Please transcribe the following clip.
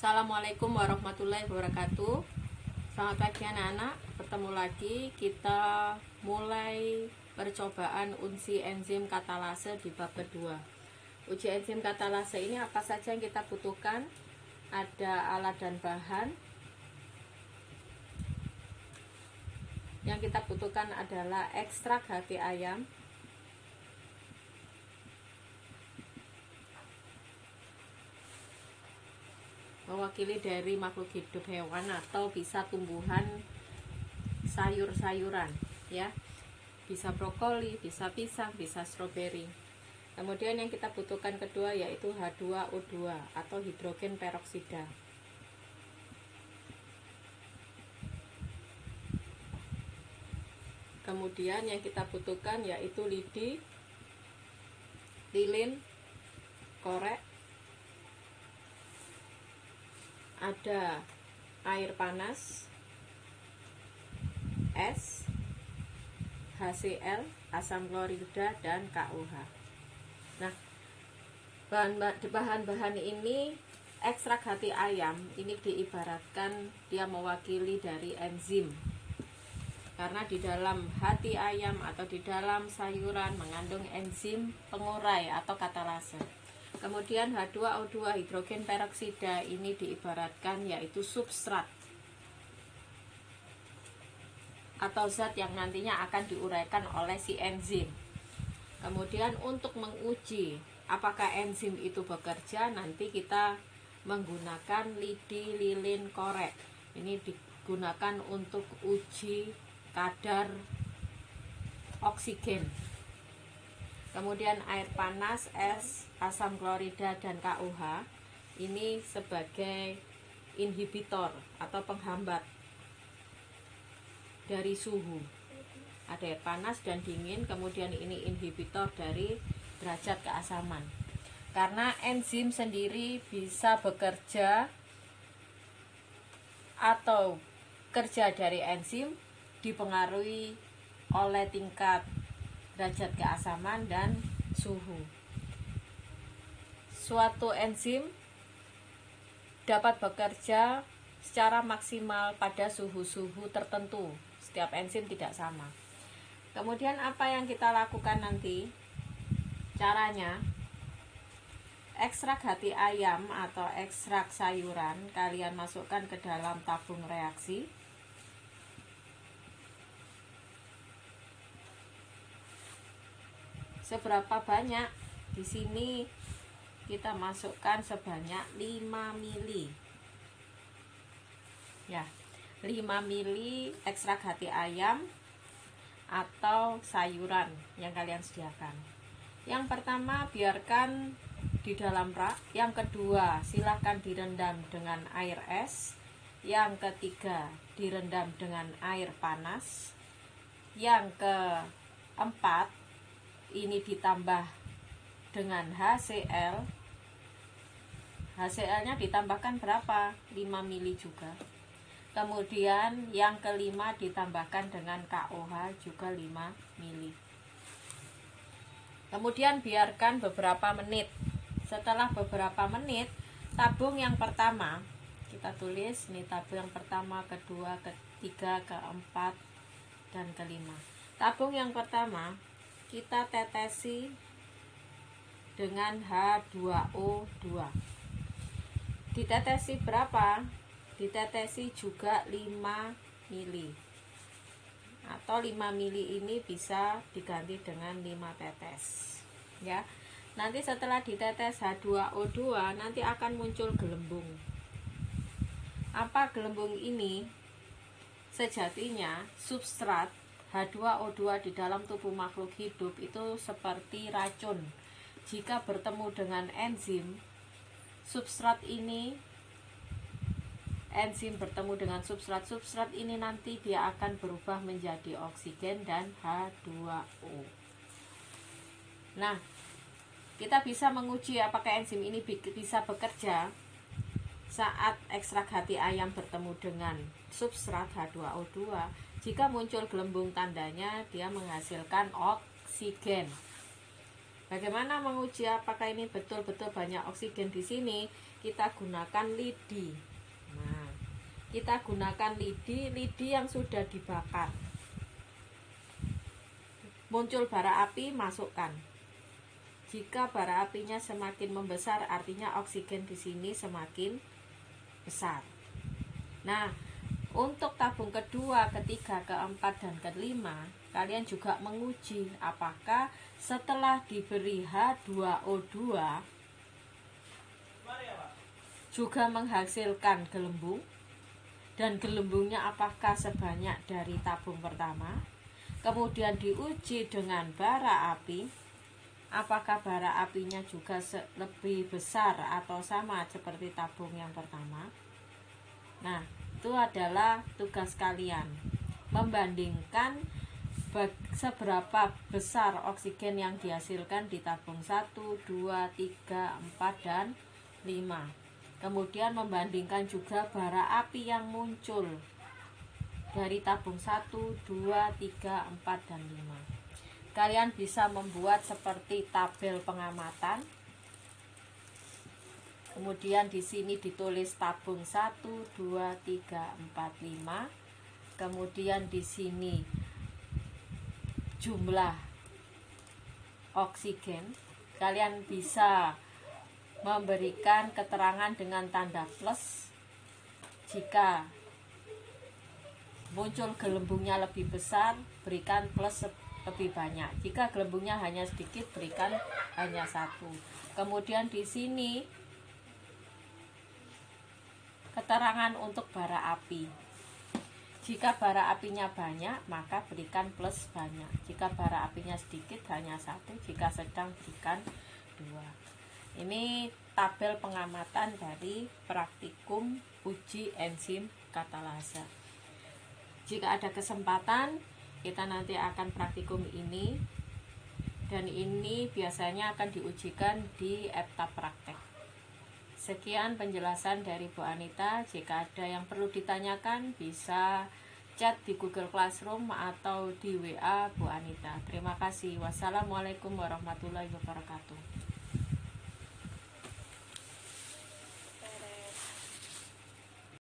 Assalamualaikum warahmatullahi wabarakatuh. Selamat pagi anak-anak. Bertemu lagi, kita mulai percobaan uji enzim katalase di bab kedua. Uji enzim katalase ini apa saja yang kita butuhkan? Ada alat dan bahan. Yang kita butuhkan adalah ekstrak hati ayam, mewakili dari makhluk hidup hewan atau bisa tumbuhan sayur-sayuran, ya, bisa brokoli, bisa pisang, bisa stroberi. Kemudian yang kita butuhkan kedua yaitu H2O2 atau hidrogen peroksida. Kemudian yang kita butuhkan yaitu lidi, lilin, korek, ada air panas, es, HCl, asam klorida, dan KOH. Nah, bahan-bahan ini, ekstrak hati ayam ini diibaratkan dia mewakili dari enzim, karena di dalam hati ayam atau di dalam sayuran mengandung enzim pengurai atau katalase. Kemudian H2O2 hidrogen peroksida ini diibaratkan yaitu substrat atau zat yang nantinya akan diuraikan oleh si enzim. Kemudian untuk menguji apakah enzim itu bekerja, nanti kita menggunakan lidi, lilin, korek. Ini digunakan untuk uji kadar oksigen. Kemudian air panas, es, asam klorida, dan KOH ini sebagai inhibitor atau penghambat dari suhu. Ada air panas dan dingin, kemudian ini inhibitor dari derajat keasaman. Karena enzim sendiri bisa bekerja atau kerja dari enzim dipengaruhi oleh tingkat derajat keasaman dan suhu. Suatu enzim dapat bekerja secara maksimal pada suhu-suhu tertentu. Setiap enzim tidak sama. Kemudian apa yang kita lakukan nanti? Caranya, ekstrak hati ayam atau ekstrak sayuran kalian masukkan ke dalam tabung reaksi. Seberapa banyak? Di sini kita masukkan sebanyak 5 mili. Ya, 5 mili ekstrak hati ayam atau sayuran yang kalian sediakan. Yang pertama, biarkan di dalam rak. Yang kedua, silahkan direndam dengan air es. Yang ketiga, direndam dengan air panas. Yang keempat, ini ditambah dengan HCl. HCl-nya ditambahkan berapa? 5 mili juga. Kemudian yang kelima ditambahkan dengan KOH juga 5 mili. Kemudian biarkan beberapa menit. Setelah beberapa menit, tabung yang pertama kita tulis, ini tabung yang pertama, kedua, ketiga, keempat, dan kelima. Tabung yang pertama kita tetesi dengan H2O2. Ditetesi berapa? Ditetesi juga 5 mili. Atau 5 mili ini bisa diganti dengan 5 tetes. Ya. Nanti setelah ditetes H2O2 nanti akan muncul gelembung. Apa gelembung ini? Sejatinya substrat H2O2 di dalam tubuh makhluk hidup itu seperti racun. Jika bertemu dengan enzim, substrat ini, enzim bertemu dengan substrat ini nanti dia akan berubah menjadi oksigen dan H2O. Nah, kita bisa menguji apakah enzim ini bisa bekerja saat ekstrak hati ayam bertemu dengan substrat H2O2. Jika muncul gelembung, tandanya dia menghasilkan oksigen. Bagaimana menguji apakah ini betul-betul banyak oksigen di sini? kita gunakan lidi. Nah, kita gunakan lidi yang sudah dibakar. Muncul bara api, masukkan. Jika bara apinya semakin membesar, artinya oksigen di sini semakin besar. Nah, untuk tabung kedua, ketiga, keempat, dan kelima, kalian juga menguji apakah setelah diberi H2O2 juga menghasilkan gelembung, dan gelembungnya apakah sebanyak dari tabung pertama. Kemudian diuji dengan bara api, apakah bara apinya juga lebih besar atau sama seperti tabung yang pertama. Nah, itu adalah tugas kalian, membandingkan seberapa besar oksigen yang dihasilkan di tabung 1, 2, 3, 4, dan 5. Kemudian membandingkan juga bara api yang muncul dari tabung 1, 2, 3, 4, dan 5. Kalian bisa membuat seperti tabel pengamatan. Kemudian di sini ditulis tabung 1, 2, 3, 4, 5. Kemudian di sini jumlah oksigen. Kalian bisa memberikan keterangan dengan tanda plus jika muncul gelembungnya lebih besar, berikan plus lebih banyak. Jika gelembungnya hanya sedikit, berikan hanya 1. Kemudian di sini keterangan untuk bara api. Jika bara apinya banyak, maka berikan plus banyak. Jika bara apinya sedikit, hanya 1. Jika sedang, berikan 2. Ini tabel pengamatan dari praktikum uji enzim katalase. Jika ada kesempatan, kita nanti akan praktikum ini, dan ini biasanya akan diujikan di etap praktek. Sekian penjelasan dari Bu Anita. Jika ada yang perlu ditanyakan, bisa chat di Google Classroom atau di WA Bu Anita. Terima kasih. Wassalamualaikum warahmatullahi wabarakatuh.